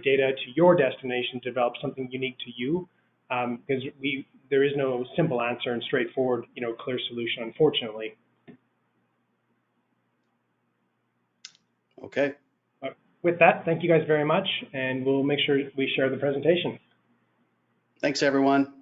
data to your destination, develop something unique to you, because there is no simple answer and straightforward, clear solution, unfortunately. Okay. With that, thank you guys very much, and we'll make sure we share the presentation. Thanks, everyone.